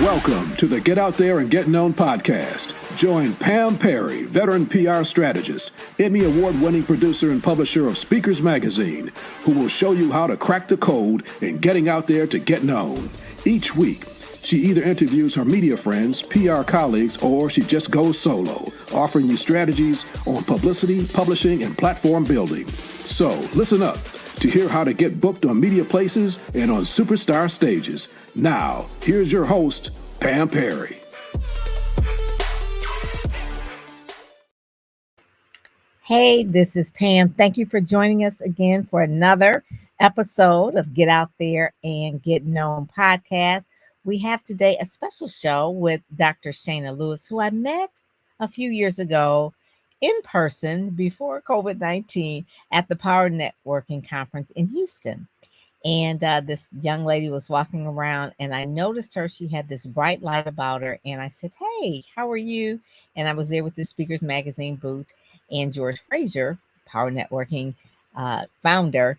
Welcome to the Get Out There and Get Known podcast. Join Pam Perry, veteran PR strategist, Emmy award-winning producer and publisher of Speakers Magazine, who will show you how to crack the code in getting out there to get known. Each week, she either interviews her media friends, PR colleagues, or she just goes solo, offering you strategies on publicity, publishing, and platform building. So listen up to hear how to get booked on media places and on superstar stages. Now, here's your host, Pam Perry. Hey, this is Pam. Thank you for joining us again for another episode of Get Out There and Get Known podcast. We have today a special show with Dr. Shana Lewis, who I met a few years ago in person before COVID-19 at the Power Networking Conference in Houston. And this young lady was walking around and I noticed her. She had this bright light about her. And I said, "Hey, how are you?" And I was there with the Speakers Magazine booth. And George Frazier, Power Networking founder,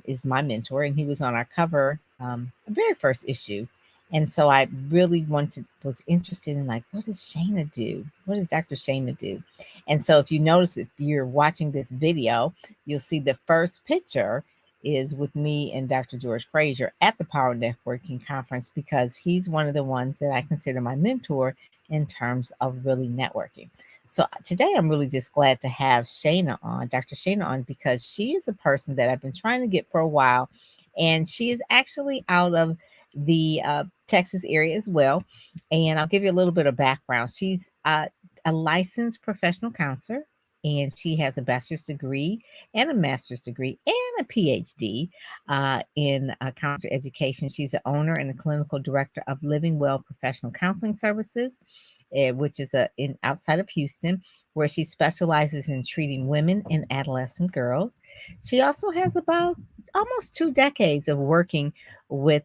is my mentor. And he was on our cover, the very first issue. And so I really was interested in what does Shana do? What does Dr. Shana do? And so if you notice, if you're watching this video, you'll see the first picture is with me and Dr. George Frazier at the Power Networking Conference, because he's one of the ones that I consider my mentor in terms of really networking. So today I'm really just glad to have Shana on, Dr. Shana on, because she is a person that I've been trying to get for a while. And she is actually out of the Texas area as well. And I'll give you a little bit of background. She's a licensed professional counselor, and she has a bachelor's degree and a master's degree and a Ph.D. in counselor education. She's the owner and the clinical director of Living Well Professional Counseling Services, which is outside of Houston, where she specializes in treating women and adolescent girls. She also has about almost 2 decades of working with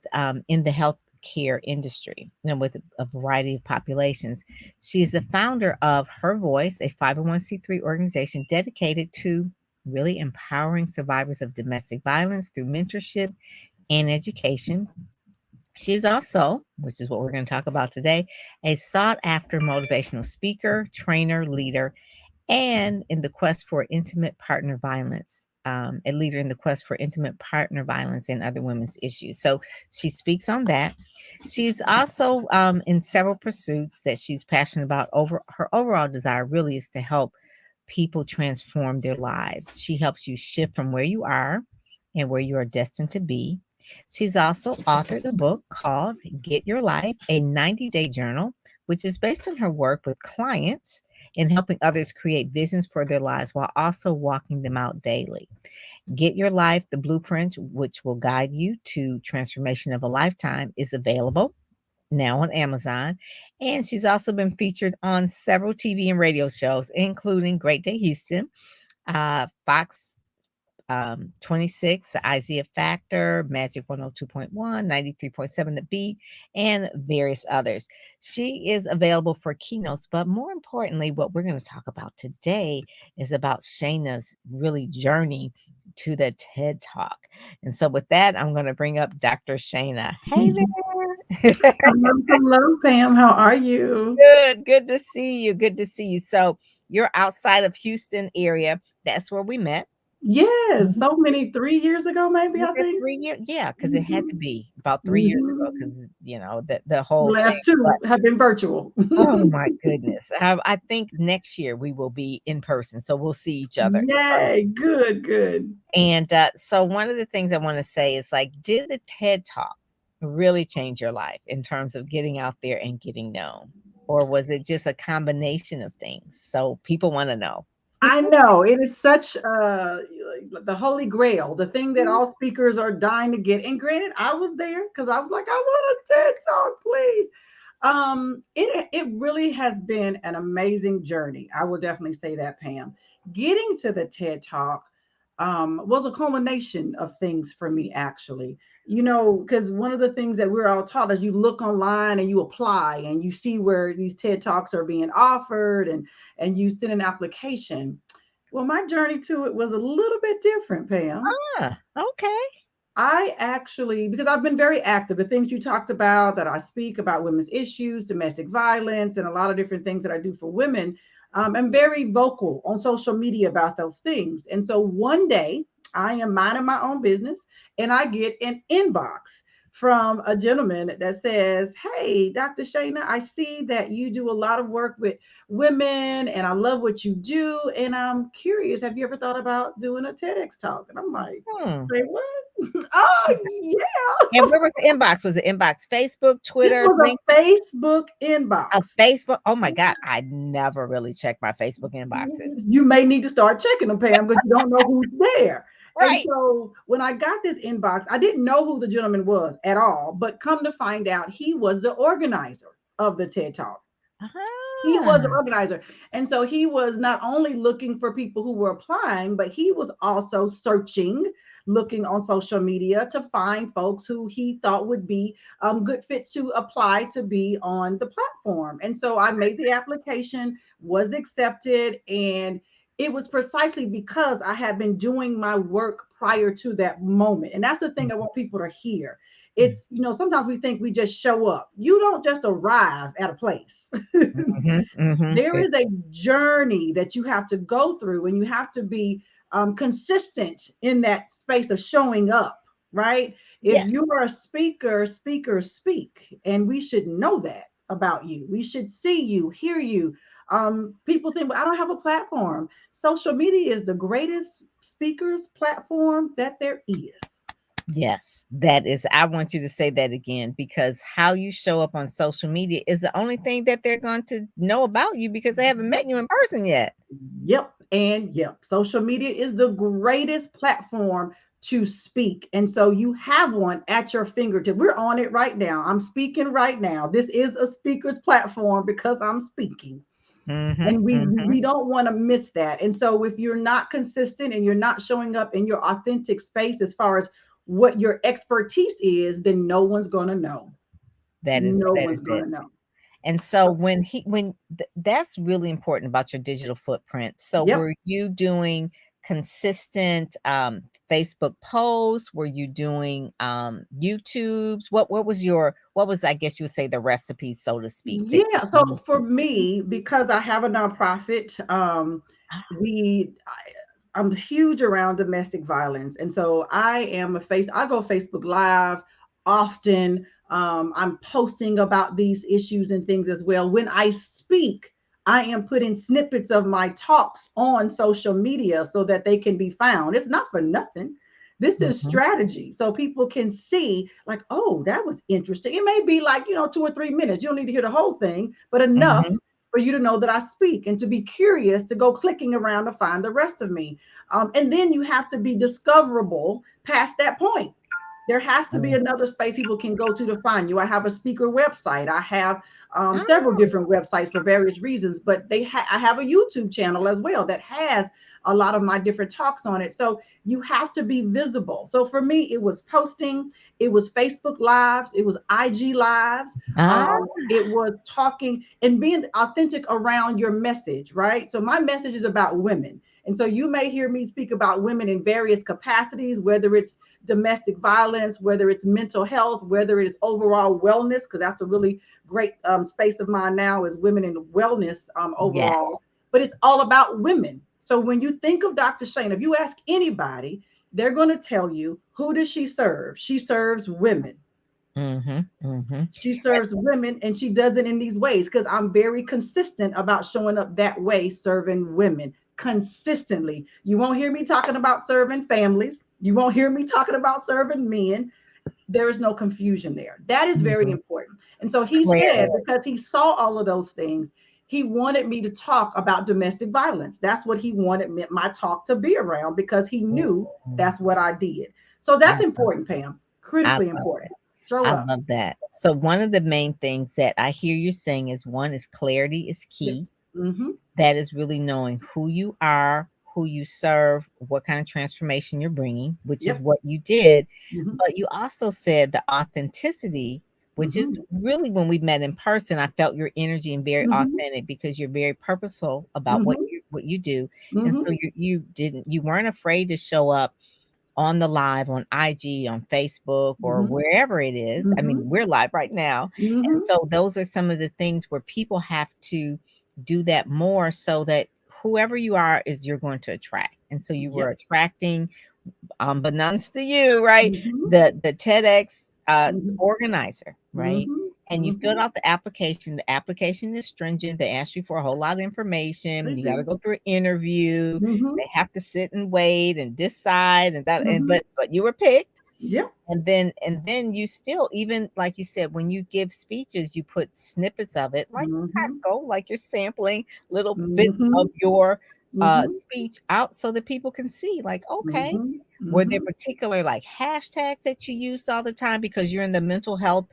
in the healthcare industry, with a variety of populations. She's the founder of Her Voice, a 501c3 organization dedicated to really empowering survivors of domestic violence through mentorship and education. She's also, which is what we're going to talk about today, a sought-after motivational speaker, trainer, leader, and in the quest for intimate partner violence, a leader in the quest for intimate partner violence and other women's issues. So she speaks on that. She's also in several pursuits that she's passionate about. Her overall desire really is to help people transform their lives. She helps you shift from where you are and where you are destined to be. She's also authored a book called Get Your Life, a 90-day journal, which is based on her work with clients in helping others create visions for their lives while also walking them out daily. Get Your Life, the blueprint, which will guide you to transformation of a lifetime, is available now on Amazon. And she's also been featured on several TV and radio shows, including Great Day Houston, Fox 26, the Isaiah Factor, Magic 102.1, 93.7, The Beat, and various others. She is available for keynotes, but more importantly, what we're going to talk about today is about Shana's really journey to the TED Talk. And so with that, I'm going to bring up Dr. Shana. Hey there. Hello, Pam. How are you? Good to see you. Good to see you. So you're outside of Houston area. That's where we met. Yes, so many 3 years ago, maybe, I think. 3 years, yeah, because it had to be about 3 years ago, because the whole last thing. two have been virtual. Oh my goodness. I think next year we will be in person, so we'll see each other. Yay, good. And so one of the things I want to say is, did the TED Talk really change your life in terms of getting out there and getting known? Or was it just a combination of things? So people want to know. I know it is such the holy grail, the thing that all speakers are dying to get. And granted, I was there because I was like, I want a TED Talk, please. It really has been an amazing journey. I will definitely say that, Pam. Getting to the TED Talk was a culmination of things for me, actually. Because one of the things that we're all taught is you look online and you apply and you see where these TED Talks are being offered and you send an application. Well, my journey to it was a little bit different, Pam. Okay. I actually, because I've been very active, the things you talked about, that I speak about women's issues, domestic violence, and a lot of different things that I do for women. I'm very vocal on social media about those things. And so one day I am minding my own business and I get an inbox from a gentleman that says, "Hey, Dr. Shana, I see that you do a lot of work with women and I love what you do. And I'm curious, have you ever thought about doing a TEDx talk?" And I'm like, Hmm. "Say what?" Oh, yeah. And where was the inbox? Was it inbox Facebook, This Twitter, was a LinkedIn? Facebook inbox. A Facebook? Oh my God, I never really check my Facebook inboxes. You may need to start checking them, Pam, because you don't know who's there. And Right. so when I got this inbox, I didn't know who the gentleman was at all, but come to find out, he was the organizer of the TED Talk. He was the Uh-huh. organizer. And so he was not only looking for people who were applying, but he was also searching, looking on social media to find folks who he thought would be good fits to apply to be on the platform. And so I made the application, was accepted, and it was precisely because I had been doing my work prior to that moment. And that's the thing I want people to hear. It's, sometimes we think we just show up. You don't just arrive at a place. Mhm, mhm. There is a journey that you have to go through, and you have to be consistent in that space of showing up, right? If you Yes, are a speaker, speakers speak, and we should know that about you. We should see you, hear you. People think, well, I don't have a platform. Social media is the greatest speakers platform that there is. yes, that is. I want you to say that again because how you show up on social media is the only thing that they're going to know about you because they haven't met you in person yet. Yep. And yep. Social media is the greatest platform to speak. And so you have one at your fingertip. We're on it right now. I'm speaking right now. This is a speaker's platform because I'm speaking. Mhm, And we mhm. don't want to miss that. And so if you're not consistent and you're not showing up in your authentic space as far as what your expertise is, then no one's going to know. No That one's is going it. to know. And so that's really important about your digital footprint. So Yep. were you doing consistent Facebook posts? Were you doing YouTubes? What was, I guess you would say, the recipe, so to speak, that Yeah. you So used for to? me, because I have a nonprofit, we I'm huge around domestic violence, and so I go Facebook Live often. I'm posting about these issues and things as well. When I speak, I am putting snippets of my talks on social media so that they can be found. It's not for nothing. This is Mhm, strategy. So people can see, like, oh, that was interesting. It may be like, 2 or 3 minutes. You don't need to hear the whole thing, but enough mhm. for you to know that I speak and to be curious to go clicking around to find the rest of me. And then you have to be discoverable past that point. There has to be Mm. another space people can go to find you. I have a speaker website. I have several Ah, different websites for various reasons, but I have a YouTube channel as well that has a lot of my different talks on it. So you have to be visible. So for me, it was posting, it was Facebook Lives, it was IG Lives, ah, it was talking and being authentic around your message, right? So my message is about women. And so you may hear me speak about women in various capacities, whether it's domestic violence, whether it's mental health, whether it is overall wellness, because that's a really great space of mine now is women in wellness overall. yes. But it's all about women. So when you think of Dr. Shane, if you ask anybody, they're going to tell you, who does she serve? She serves women. Mhm, mhm. She serves women, and she does it in these ways because I'm very consistent about showing up that way, serving women consistently. You won't hear me talking about serving families. You won't hear me talking about serving men. There is no confusion there. That is very Mhm. important. And so he said, Clarity. because he saw all of those things, he wanted me to talk about domestic violence. That's what he wanted my talk to be around because he knew Mhm. that's what I did. So I that's love important, Pam. I Critically love it. important. Show I up. love that. So one of the main things that I hear you saying is one is clarity is Yep. key. Mm-hmm. That is really knowing who you are, who you serve, what kind of transformation you're bringing, which is Yep. what you did. Mm-hmm. But you also said the authenticity, which is Mm-hmm. really when we met in person, I felt your energy and very Mm-hmm. authentic because you're very purposeful about Mm-hmm. what you do. And so Mm-hmm. you weren't afraid to show up on the live on IG, on Facebook, or Mhm. wherever it is. I mean, Mhm. we're live right now. And Mhm. so those are some of the things where people have to do that more so that whoever you are is you're going to attract. And so you were Yep. attracting, unbeknownst to you, right? Mhm. The TEDx Mhm. organizer, right? Mhm. And you filled Mhm. out the application. The application is stringent. They ask you for a whole lot of They information. You got to do. go through an interview. Mhm. They have to sit and wait and decide and that. And Mhm. but you were picked. Yep. And then you still, even like you said, when you give speeches, you put snippets of it, like high Mhm. school, like you're sampling little bits of Mhm. your Mhm. speech out so that people can see, like, okay, Mhm. were there Mhm. particular like hashtags that you used all the time because you're in the mental health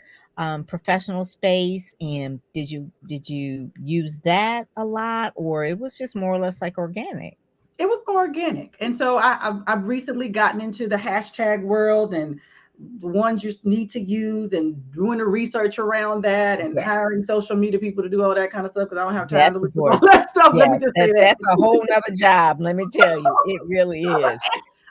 professional space, and did you use that a lot, or it was just more or less like organic? It was more organic. And so I've recently gotten into the hashtag world and the ones you need to use and doing the research around that and Yes. hiring social media people to do all that kind of stuff because I don't have time to That's look at all important. that stuff. Let me Yes, just say that. that's a whole nother job. Let me tell you, it really is.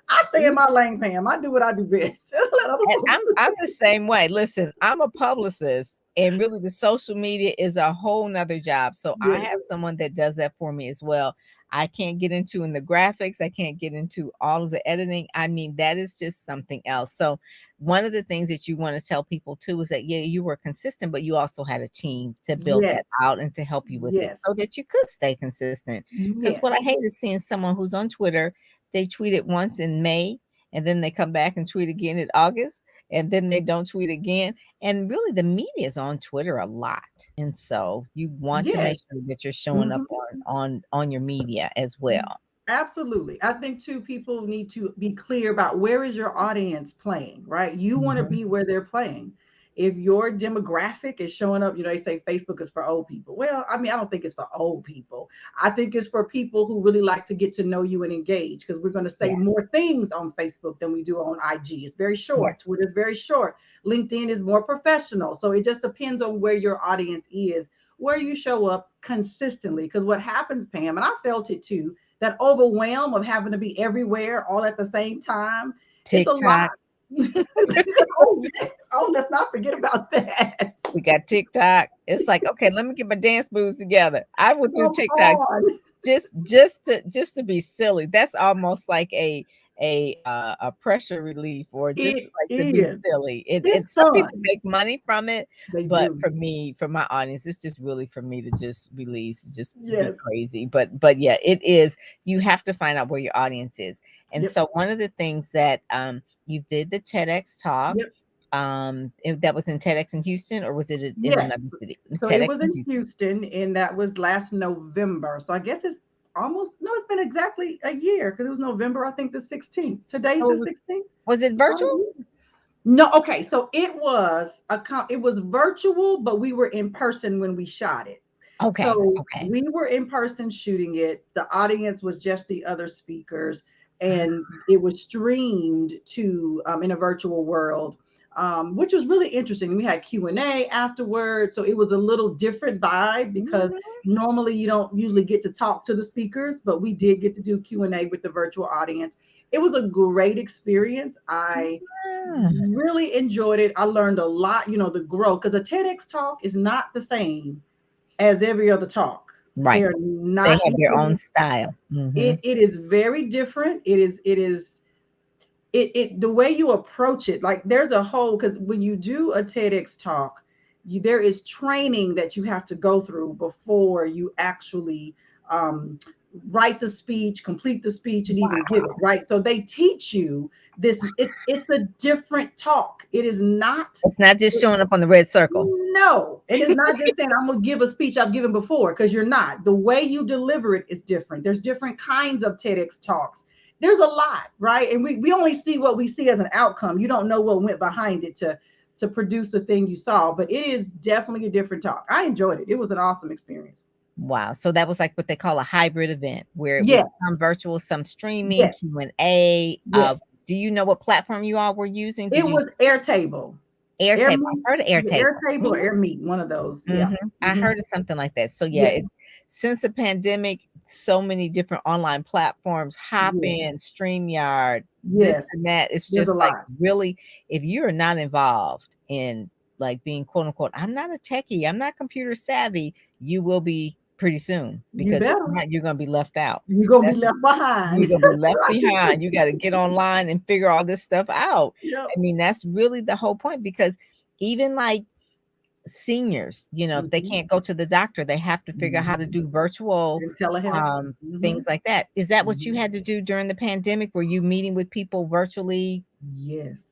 I stay in my lane, Pam. I do what I do best. Let other And folks I'm the same way. Listen, I'm a publicist, and really the social media is a whole nother job. So I Yes. have someone that does that for me as well. I can't get into in the graphics. I can't get into all of the editing. I mean, that is just something else. So one of the things that you want to tell people too is that yeah, you were consistent, but you also had a team to build Yes. that out and to help you with it Yes. so that you could stay consistent. Because Yes. what I hate is seeing someone who's on Twitter, they tweet it once in May and then they come back and tweet again in August, and then they don't tweet again. And really, the media is on Twitter a lot, and so you want to Yes. make sure that you're showing up Mhm. on your media as well. Absolutely. I think too, people need to be clear about where is your audience playing, right? You want to Mhm. be where they're playing. If your demographic is showing up, they say Facebook is for old people. Well, I mean, I don't think it's for old people. I think it's for people who really like to get to know you and engage because we're going to say Yes, more things on Facebook than we do on IG. It's very short. yes. Twitter is very short. LinkedIn is more professional. So it just depends on where your audience is, where you show up consistently. Because what happens, Pam, and I felt it too, that overwhelm of having to be everywhere all at the same time. It's a lot. TikTok. Oh, yes. Oh, let's not forget about that. We got TikTok. It's like, okay, let me get my dance moves together. I would do Come TikTok on. just to be silly. That's almost like a pressure relief, or just It like to be is. silly. It It's and some people fun. make money from it, They but do. for me, for my audience, it's just really for me to just release, just be Yes. crazy. But yeah, it is. You have to find out where your audience is. And Yep. so one of the things that you did the TEDx talk, Yep. that was in TEDx in Houston, or was it in Yes. another city? So it TEDx was in in Houston. Houston, and that was last November. So I guess it's almost, no, it's been exactly a year because it was November, I think the 16th. Today's the So 16th. was it It's about a virtual? year. No, okay. So it was virtual, but we were in person when we shot it. Okay, So okay. we were in person shooting it. The audience was just the other speakers, and it was streamed to in a virtual world, which was really interesting. We had Q&A afterwards, so it was a little different vibe because Mhm. normally you don't usually get to talk to the speakers, but we did get to do Q&A with the virtual audience. It was a great experience. I Ah, really enjoyed it. I learned a lot, the growth, because a TEDx talk is not the same as every other talk. right. They're They not have their own equally. style. Mhm. It is very different. The way you approach it. Like there's a whole, because when you do a TEDx talk, there is training that you have to go through before you actually um, write the speech, complete the speech, and even give it, Wow. right? So they teach you this. It's a different talk. It is not. It's not just showing up on the red circle. No, and it's not just saying I'm gonna give a speech I've given before, because you're not. The way you deliver it is different. There's different kinds of TEDx talks. There's a lot, right? And we only see what we see as an outcome. You don't know what went behind it to produce the thing you saw, but it is definitely a different talk. I enjoyed it. It was an awesome experience. Wow. So that was like what they call a hybrid event, where it Yes, was some virtual, some streaming, yes, Q&A. yes. Do you know what platform you all were using? Did It you was Airtable. Air Airtable? Meet, I heard of yeah, Airtable. Airtable or Mhm. Air Meet, one of those. Yeah. Mhm. I Mhm. heard of something like that. So yeah, Yes, since the pandemic, so many different online platforms, yes, Hopin, StreamYard, this Yes, and that. It's there's a just like lot. really, if you're not involved in like being quote unquote, I'm not a techie, I'm not computer savvy, you will be pretty soon You because if better. not, you're gonna be left out. You're gonna be That's left behind. you're gonna be left behind. You got to get online and figure all this stuff out. Yep. I mean, that's really the whole point because even like seniors, if they Mhm. can't go to the doctor, they have to figure out how to Mhm. do virtual And telehealth. things Mhm. like that. Is that what you Mhm. had to do during the pandemic? Were you meeting with people virtually? Yes.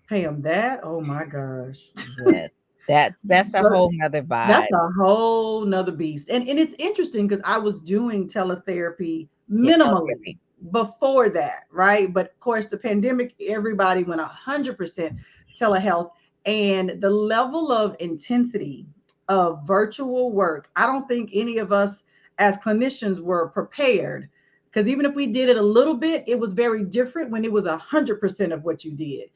Pam, that, oh my gosh. Yes. That's a But whole nother that's vibe. a whole nother beast. And it's interesting because I was doing teletherapy Yeah, minimally teletherapy. before that, right? But of course, the pandemic, everybody went 100% telehealth. And the level of intensity of virtual work, I don't think any of us as clinicians were prepared. Because even if we did it a little bit, it was very different when it was 100% of what you did.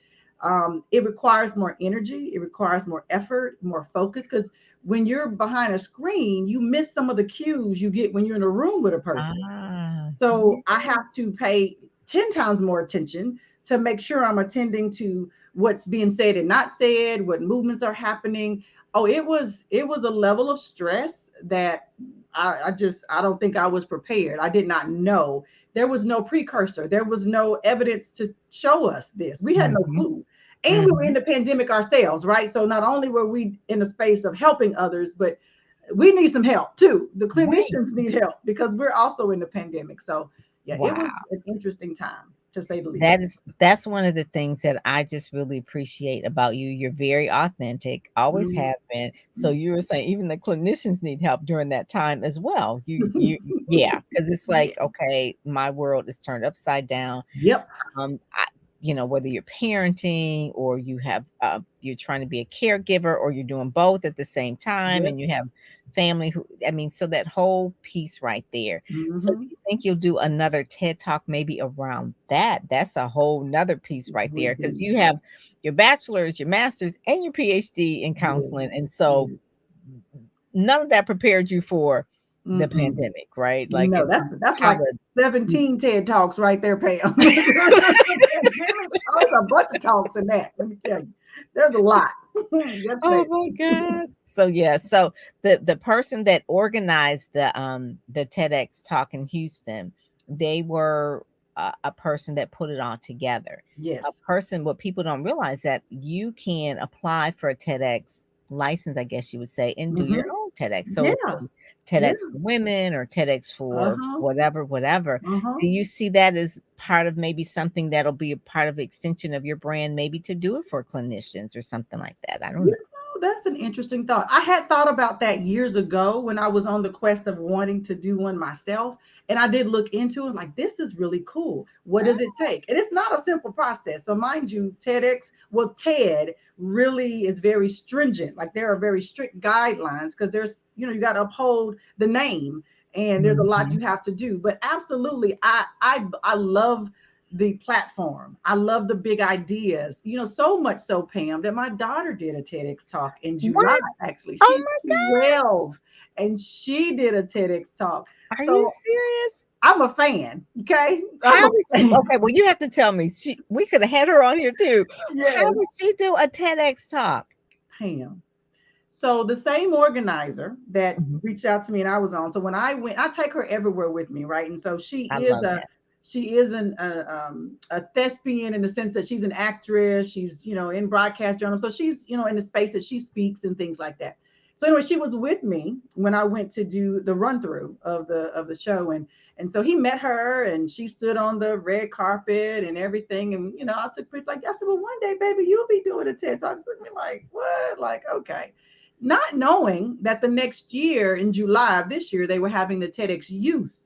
It requires more energy, it requires more effort, more focus. Because when you're behind a screen, you miss some of the cues you get when you're in a room with a person. Ah, So I yeah. have to pay 10 times more attention to make sure I'm attending to what's being said and not said, what movements are happening. Oh, it was a level of stress that I don't think I was prepared. I did not know. There was no precursor. There was no evidence to show us this. We had no Mhm, clue. And we were in mhm. the pandemic ourselves, right? So not only were we in a space of helping others, but we need some help too. The Right. clinicians need help because we're also in the pandemic. So yeah, it was Wow. an interesting time to say the least. That's one of the things that I just really appreciate about you. You're very authentic, always Mm-hmm. have been. So you were saying even the clinicians need help during that time as well. You yeah, because it's Yeah. like, okay, my world is turned upside down. Yep. I, whether you're parenting or you're trying to be a caregiver or you're doing both at the same time Yep. and you have family who, I mean, so that whole piece right there. So do Mm-hmm. you think you'll do another TED talk maybe around that? That's a whole nother piece right there Would because be. you have your bachelor's, your master's, and your PhD in Yes. counseling. And so Yes. none of that prepared you for the Mm-mm. pandemic, right? Like No, it, that's how like the 17 TED talks right there, Pam. There's a bunch of talks in that. Let me tell you, there's a lot. Yes, Oh ma'am. my God. So yeah, so the person that organized the TEDx talk in Houston, they were a person that put it all together. A Yes. person, what people don't realize that you can apply for a TEDx license, I guess you would say, and do your Mm-hmm. own TEDx. So Yeah. say Yeah. TEDx for women or TEDx Uh for huh. whatever, whatever. Uh huh. Do you see that as part of maybe something that'll be a part of extension of your brand, maybe to do it for clinicians or something like that? I don't know. That's an interesting thought. I had thought about that years ago when I was on the quest of wanting to do one myself. And I did look into it like, this is really cool. What does it take? And it's not a simple process. So, mind you, TEDx, well, TED really is very stringent. Like, there are very strict guidelines because you got to uphold the name and there's a lot you Mhm. have to do. But absolutely, I love the platform. I love the big ideas. So much so, Pam, that my daughter did a TEDx talk in July, What? actually. Oh She's my god, 12 and she did a TEDx talk. are you So serious? I'm a fan. Okay. I'm How a did she fan. okay, well, you have to tell me. We could have had her on here too. How Yes, did she do a TEDx talk? Pam. So the same organizer that Mhm. reached out to me and I was on. So when I went, I take her everywhere with me, right? And so I love that. she is a thespian in the sense that she's an actress. She's in broadcast journal, so she's in the space that she speaks and things like that. So anyway, she was with me when I went to do the run through of the show, and so he met her and she stood on the red carpet and everything, and I took pictures. Like I said, well, one day, baby, you'll be doing a TED talk with me. Like what? Like okay, not knowing that the next year in July of this year, they were having the TEDx Youth,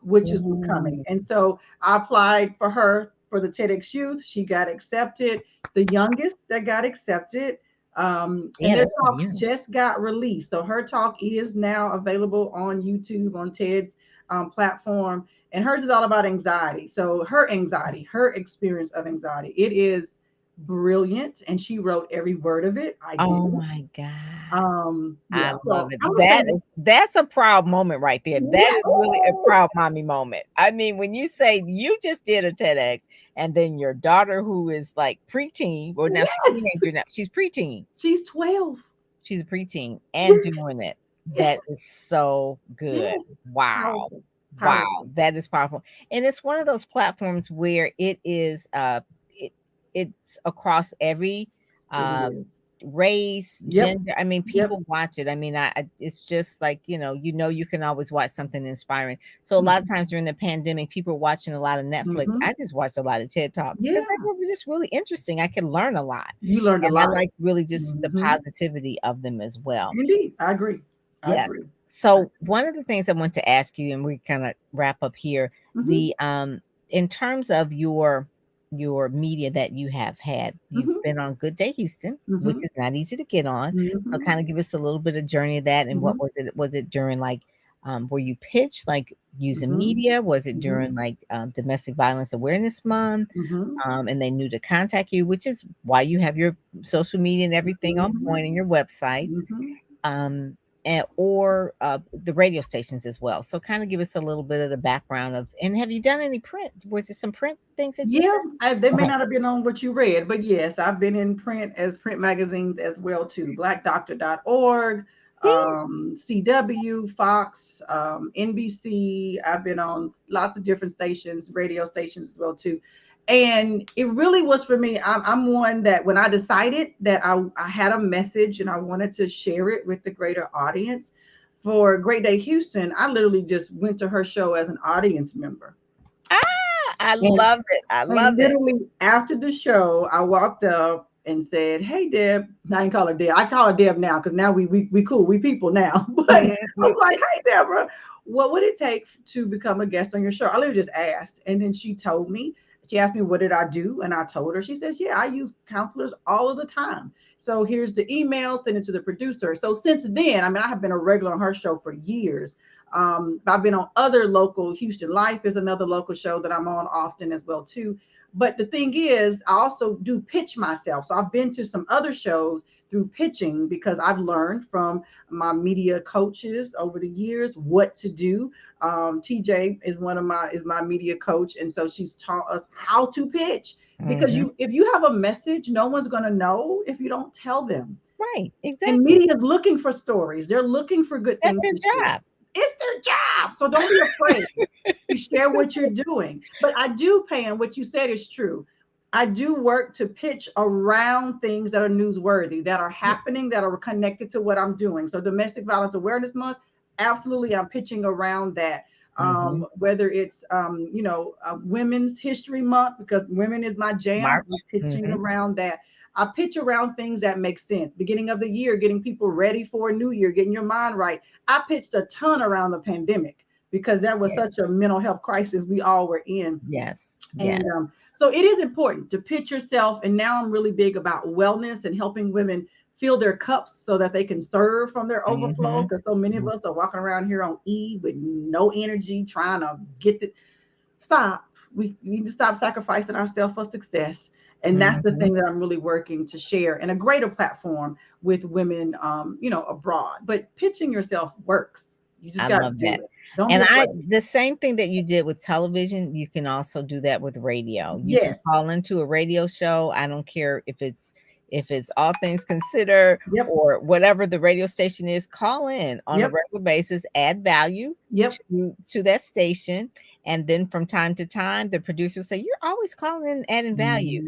which was coming. Ooh, And so I applied for her for the TEDx Youth. She got accepted, the youngest that got accepted. And yeah, their that's pretty talks young. just got released. So her talk is now available on YouTube, on TED's platform. And hers is all about anxiety. So her anxiety, her experience of anxiety, it is brilliant, and she wrote every word of it. I Oh didn't. my God. I Yeah. love So it. I'm gonna say That's a proud moment right there. That yeah. is really a proud mommy moment. I mean, when you say you just did a TEDx and then your daughter who is like preteen, well now she's a Yes, teenager now, she's preteen. she's 12. She's a preteen and Yes, doing it. yes, That is so good. yes. Wow. Powerful, Wow. powerful. That is powerful. And it's one of those platforms where it is it it's across every It uh is. race, Yep, gender. I mean, yep. people watch it. I mean, it's just like, you can always watch something inspiring. So a lot of Mhm, times during the pandemic, people were watching a lot of Netflix. mhm. I just watched a lot of TED Talks because Yeah, they were just really interesting. I could learn a lot. you learned a And I lot. like really just the Mhm. positivity of them as well. Indeed, I agree. I Yes. agree. I, So one of the things I want to ask you, and we kind of wrap up here, mhm, the in terms of your media that you have had, you've mhm, been on Good Day Houston, which mhm, is not easy to get on. So mhm, kind of give us a little bit of journey of that. And what mhm, was it? Was it during like where you pitched like using mhm, media? Was it mhm, during like Domestic Violence Awareness Month? mhm, And they knew to contact you, which is why you have your social media and everything on mhm, point and your websites. mhm. Um, or the radio stations as well. So kind of give us a little bit of the background of, and have you done any print? Was it some print things that you've Yeah, they may done? not have been on what you read, but yes, I've been in print as print magazines as well too. Blackdoctor.org, Yeah. CW, Fox, NBC. I've been on lots of different stations, radio stations as well too. And it really was for me. I'm one that when I decided that I had a message and I wanted to share it with the greater audience for Great Day Houston, I literally just went to her show as an audience member. I And love it. I love and it. literally after the show, I walked up and said, "Hey, Deb." I ain't call her Deb. I call her Deb now because now we cool. We people now. But I Mhm. was like, "Hey, Deborah, what would it take to become a guest on your show?" I literally just asked, and then she told me. She asked me, "What did I do?" And I told her. She says, "Yeah, I use counselors all of the time. So here's the email. Send it to the producer." So since then, I mean, I have been a regular on her show for years. I've been on other local. Houston Life is another local show that I'm on often as well too. But the thing is, I also do pitch myself. So I've been to some other shows through pitching because I've learned from my media coaches over the years what to do. TJ is my media coach, and so she's taught us how to pitch because Mhm. if you have a message, no one's going to know if you don't tell them. Right. And Exactly. media is looking for stories. They're looking for good That's things their to share. job. It's their job. So don't be afraid to share what you're doing. But I do, Pam, what you said is true. I do work to pitch around things that are newsworthy, that are Yes. happening, that are connected to what I'm doing. So Domestic Violence Awareness Month, absolutely, I'm pitching around that. Hmm. Whether it's Women's History Month, because women is my jam, I'm March. pitching Hmm. around that. I pitch around things that make sense. Beginning of the year, getting people ready for a new year, getting your mind right. I pitched a ton around the pandemic because that was Yes. such a mental health crisis we all were in. Yes. Yes. And so it is important to pitch yourself. And now I'm really big about wellness and helping women fill their cups so that they can serve from their overflow. Hmm. Because so many of us are walking around here on E with no energy, trying to get the stop. We need to stop sacrificing ourselves for success. And that's the Hmm. thing that I'm really working to share in a greater platform with women, abroad. But pitching yourself works. You just I got to love do that. it. Don't be And afraid. the same thing that you did with television, you can also do that with radio. You can Yes. call into a radio show. I don't care if it's All Things Considered Yep. or whatever the radio station is, call in on a Yep. regular basis, add value Yep. to that station. And then from time to time, the producer will say, "You're always calling in, adding value."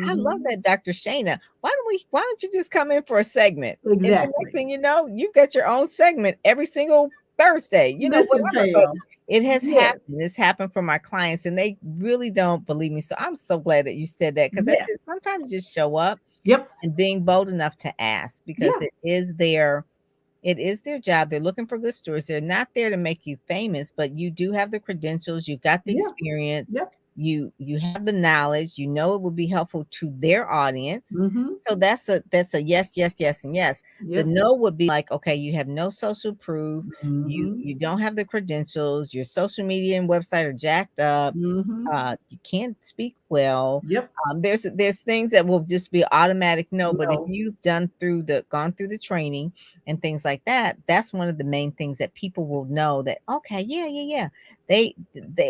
I love Mhm. that, Dr. Shana. Why don't you just come in for a segment? And the next Exactly. thing you know, you've got your own segment every single Thursday, Listen, whatever. But Pam. it has Yes. happened. It's happened for my clients, and they really don't believe me. So I'm so glad that you said that because I Yes. said sometimes just show up Yep. and being bold enough to ask because Yeah. it is their job. They're looking for good stories. They're not there to make you famous, but you do have the credentials, you've got the Yeah. experience, Yep. you have the knowledge, you know it would be helpful to their audience. Mm-hmm. So that's a yes, yes, yes, and yes. The Yep. no would be like, okay, you have no social proof, Mm-hmm. you don't have the credentials, your social media and website are jacked up, Mm-hmm. you can't speak well. Yep. There's things that will just be automatic no, but if No. you've gone through the training and things like that, that's one of the main things that people will know that, okay, yeah, yeah, yeah,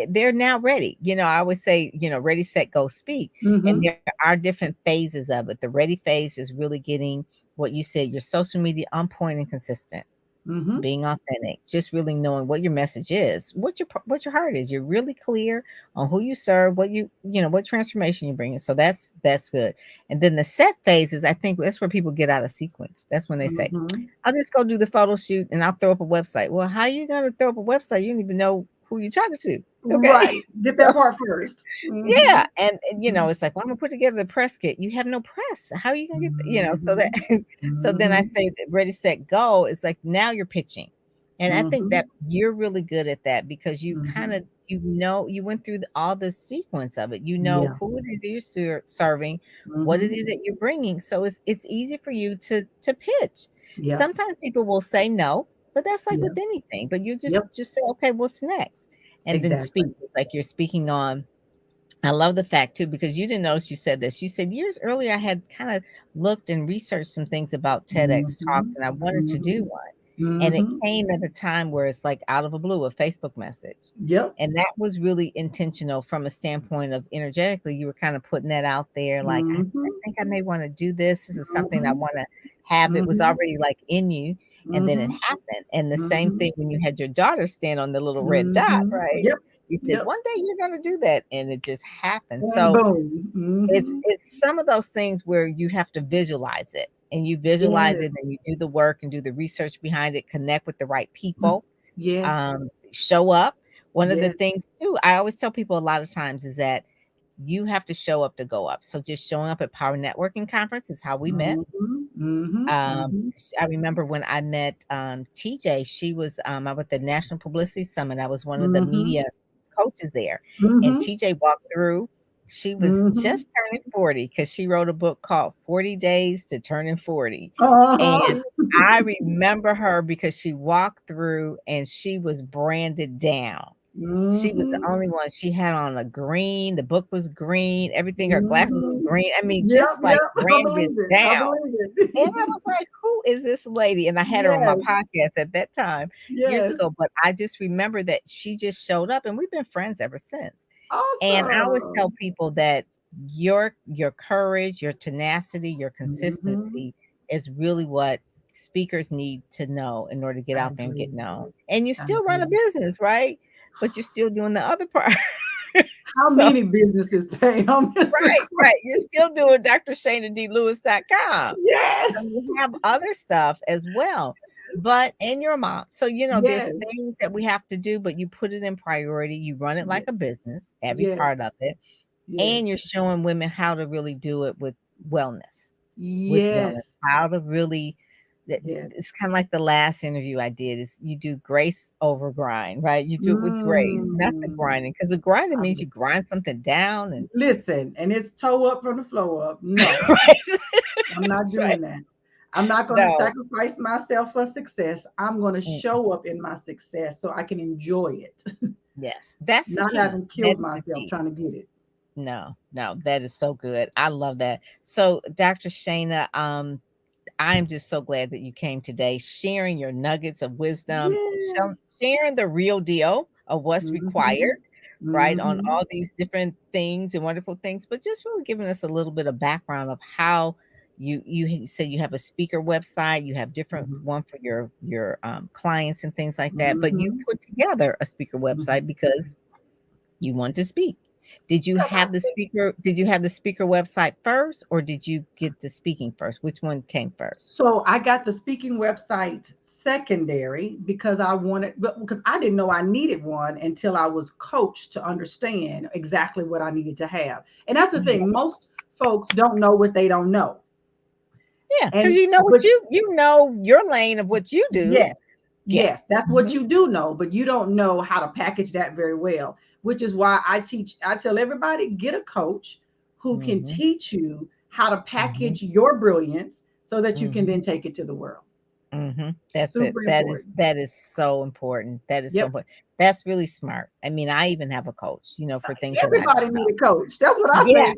they're now ready. I always say, ready, set, go, speak. And Mm-hmm. there are different phases of it. The ready phase is really getting what you said, your social media on point and consistent, Mm-hmm. being authentic, just really knowing what your message is, what your heart is. You're really clear on who you serve, what transformation you're bringing. So that's good. And then the set phases, I think that's where people get out of sequence. That's when they say, Mm-hmm. I'll just go do the photo shoot and I'll throw up a website. Well, how you gonna throw up a website? You don't even know who you're talking to. Okay. Right. Get that part first. Mm-hmm. Yeah, and it's like, well, I'm gonna put together the press kit. You have no press. How are you gonna get, so that Mm-hmm. so then I Mm-hmm. say that ready, set, go. It's like now you're pitching. And I think Mm-hmm. that you're really good at that because you kind Mm-hmm. of you went through all the sequence of it. You know Yeah. who it is that you're serving, what it Mm-hmm. is that you're bringing. So it's easy for you to pitch. Yeah. Sometimes people will say no, but that's like Yeah. with anything. But you just Yep. just say, okay, what's next? And then Exactly. speak. It's like you're speaking on. I love the fact too, because you didn't notice you said this. You said years earlier I had kind of looked and researched some things about TEDx Mm-hmm. talks and I wanted to do Mm-hmm. one. And it Mm-hmm. came at a time where it's like out of a blue, a Facebook message. Yep. And that was really intentional from a standpoint of energetically, you were kind of putting that out there like, I Mm-hmm. think I may want to do this. This is something I Mm-hmm. want to have. It was Mm-hmm. already like in you. And then it Mm-hmm. happened. And the same Mm-hmm. thing when you had your daughter stand on the little red dot, Mm-hmm. right? Yep. You said, Yep. one day you're going to do that. And it just happened. And So boom. it's Mm-hmm. it's some of those things where you have to visualize it, and you visualize Yes. it and you do the work and do the research behind it, connect with the right Mm. people, Yes. show up. One of the Yes. things too, I always tell people a lot of times is that you have to show up to go up. So just showing up at Power Networking Conference is how we met. Mhm, mhm, Um, mhm, I remember when I met TJ, she was I was at the National Publicity Summit. I was one of the mhm, media coaches there. And mhm, TJ walked through. She was mhm. just turning 40 because she wrote a book called 40 Days to Turning 40. Uh-huh. And I remember her because she walked through and she was branded down. She was the Mhm, only one. She had on a green, the book was green, everything, her glasses was mhm. green. I mean, Yep, just like yep. I branded believe it. I down. believe And I it. was like, "Who is this lady?" And I had her on my Yes, podcast at that time years yes. ago, but I just remember that she just showed up and we've been friends ever since. And I always tell Awesome. people that your courage, your tenacity, your Mhm. consistency is really what speakers need to know in order to get I out there and get agree. known. And you I still run a agree. business, right? But you're still doing the other part. How So many businesses, Pam? Is the right, right. You're question. still doing drshanadlewis.com. Yes. So you have other stuff as well. But in your mom. So there's Yes. things that we have to do, but you put it in priority. You run it like Yes. a business, every Yes. part of it. Yes. And you're showing women how to really do it wellness, with wellness, Yes. how to really Yes. it's kind of like the last interview I did is you do grace over grind, right? You do it with grace, not the Mm. grinding, because the grinding I means love you grind something down and Listen, and it's toe up from the flow up. No, right. I'm not That's right. doing that. I'm not going to No. sacrifice myself for success. I'm going to Mm, show up in my success so I can enjoy it, yes, that's the not key. having That killed is the myself key. trying to get it. No, no, that is so good. I love that. So, Dr. Shana, I'm just so glad that you came today, sharing your nuggets of wisdom, Yes. sharing the real deal of what's Mm-hmm. required, right, on Mm-hmm. all these different things and wonderful things, but just really giving us a little bit of background of how you said you have a speaker website, you have different Mm-hmm. one for your clients and things like that, but you Mm-hmm. put together a speaker Mm-hmm. website because you want to speak. Because I think Did you have the speaker website first or did you get the speaking first? Which one came first? so. I got the speaking website secondary because I wanted, because I didn't know I needed one until I was coached to understand exactly what I needed to have. And that's the thing, Yes. most folks don't know what they don't know. Yeah, because And you know what but you know your lane of what you do. yes, Yeah. yes, that's what Mhm. you do know, but you don't know how to package that very well. which is why I tell everybody, get a coach who can Mm-hmm. teach you how to Mm-hmm. package your brilliance so that you can Mm-hmm. then take it to the world. Mm-hmm. That's it. Super important. That is so important. That is so Yep. important. That's really smart. I mean, I even have a coach, for things that I Everybody don't need know. a coach. That's what I think. Yes.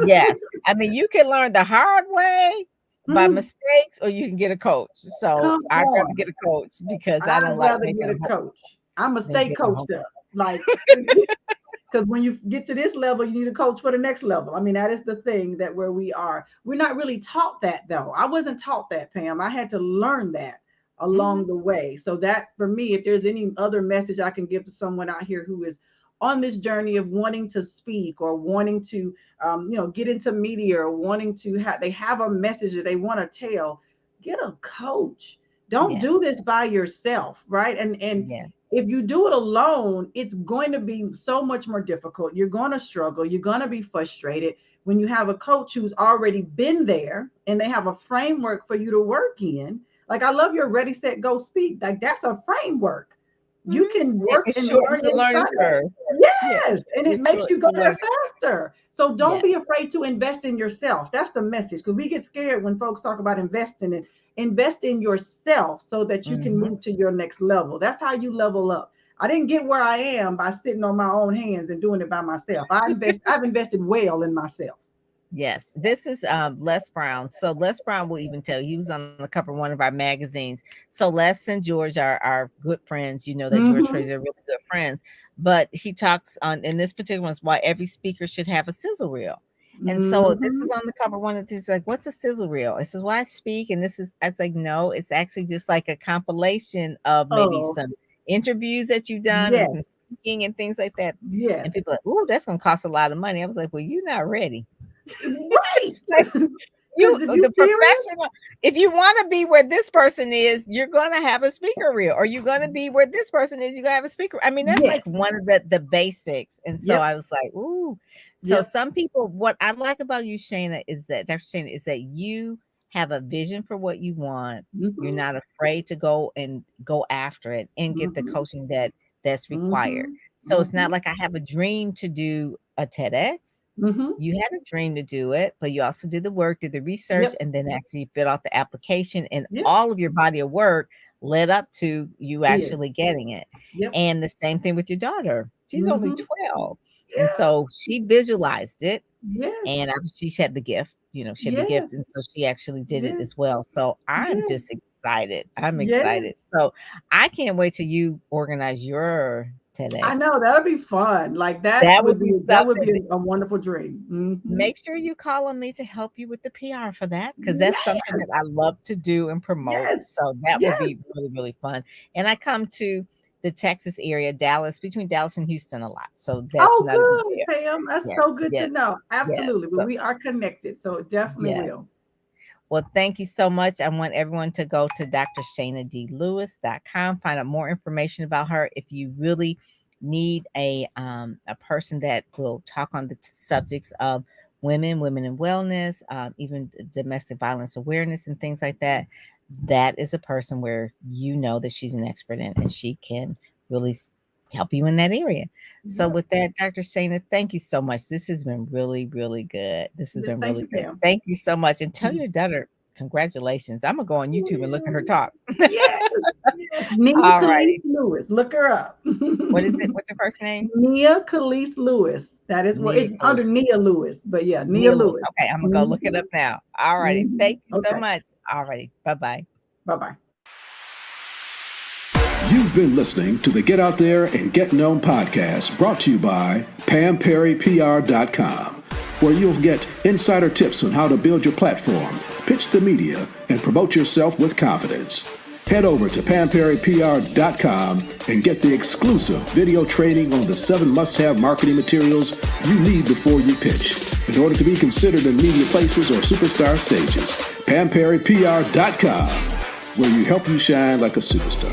Yes. I mean, you can learn the hard way by Mm, mistakes, or you can get a coach. So come I'd rather on. get a coach because I I'd don't like rather making get a a whole coach. I'm a than stay getting a whole. coached up. Like, because when you get to this level, you need a coach for the next level. I mean, that is the thing that where we are. We're not really taught that though. I wasn't taught that, Pam. I had to learn that Mhm. along the way. So that for me, if there's any other message I can give to someone out here who is on this journey of wanting to speak or wanting to, get into media or wanting to they have a message that they want to tell, get a coach. Don't Yes. do this by yourself, right? And Yes. if you do it alone, it's going to be so much more difficult. You're going to struggle. You're going to be frustrated. When you have a coach who's already been there and they have a framework for you to work in, like I love your ready, set, go, speak. Like that's a framework. You Mhm. can work It and shortens learn the learning inside of it. curve. Yeah. Yes, and it It makes you shortens go the there learning. faster. So don't Yes. be afraid to invest in yourself. That's the message because we get scared when folks talk about investing and invest in yourself so that you can Mhm. move to your next level. That's how you level up. I didn't get where I am by sitting on my own hands and doing it by myself. I've invested well in myself. Yes, this is Les Brown. So Les Brown will even tell you, he was on the cover of one of our magazines. So Les and George are good friends. You know that George Mm-hmm. Fraser are really good friends. But he talks on in this particular one is why every speaker should have a sizzle reel. And so this Mm-hmm. is on the cover. One of these like, what's a sizzle reel? It says, why I speak, and this is I was like, no, it's actually just like a compilation of maybe Oh, some interviews that you've done and yes, some speaking and things like that. yes. And people are like, oh, that's gonna cost a lot of money. I was like, well, you're not ready. Right. It's like Because you if you the serious, professional, if you want to be where this person is, you're gonna have a speaker reel, or you're gonna be where this person is, you're gonna have a speaker. I mean, that's yes. like one of the basics. And so Yep. I was like, ooh. So Yep. some people, what I like about you, Shana, is that Dr. Shana, is that you have a vision for what you want. You're Mm-hmm. not afraid to go after it and get the Mm-hmm. coaching that's required. Mm-hmm. So it's Mm-hmm. not like I have a dream to do a TEDx. Mm-hmm. You had a dream to do it, but you also did the work, did the research, Yep. and then actually filled out the application, and Yep. all of your body of work led up to you Did. actually getting it. Yep. And the same thing with your daughter. She's only Mm-hmm. 12. And Yeah. so she visualized it, Yes. and she had the gift, she had the Yes. gift, and so she actually did it Yes. as well. So I'm Yes. just excited. I'm Yes. excited. So I can't wait till you organize your I know TEDx. that'd be fun. Like That would be that would be something. a wonderful dream. Mm-hmm. Make sure you call on me to help you with the PR for that, because that's something Yes. that I love to do and promote. Yes. So that would Yes. be really, really fun. And I come to the Texas area, Dallas, between Dallas and Houston a lot. So that's Oh, not a big good, deal. Pam. That's Yes, so good to yes, know. yes. Absolutely. But So we are connected, so it definitely yes. will. Well, thank you so much. I want everyone to go to drshanadlewis.com, find out more information about her. If you really need a person that will talk on the subjects of women in wellness, even domestic violence awareness and things like that, that is a person where you know that she's an expert in, and she can really help you in that area. So Yep. with that, Dr. Shana, thank you so much. This has been really, really good. This has Yes, been thank really you, great. Pam. Thank you so much. And tell your daughter, congratulations. I'm gonna go on YouTube and look at her talk. Yes. Yes. Nia All Khalees righty. Lewis. Look her up. What is it? What's her first name? Nia Khalees Lewis. That is what Nia it's under Lewis. Nia Lewis, but yeah, Nia Nia Lewis. Lewis. Okay, I'm gonna go look it Mhm. up now. All righty. Mhm. Thank you so Okay. much. All righty. Bye-bye. Bye bye. You've been listening to the Get Out There and Get Known podcast, brought to you by PamPerryPR.com, where you'll get insider tips on how to build your platform, pitch the media, and promote yourself with confidence. Head over to PamPerryPR.com and get the exclusive video training on the 7 must-have marketing materials you need before you pitch in order to be considered in media places or superstar stages. PamPerryPR.com, where you help you shine like a superstar.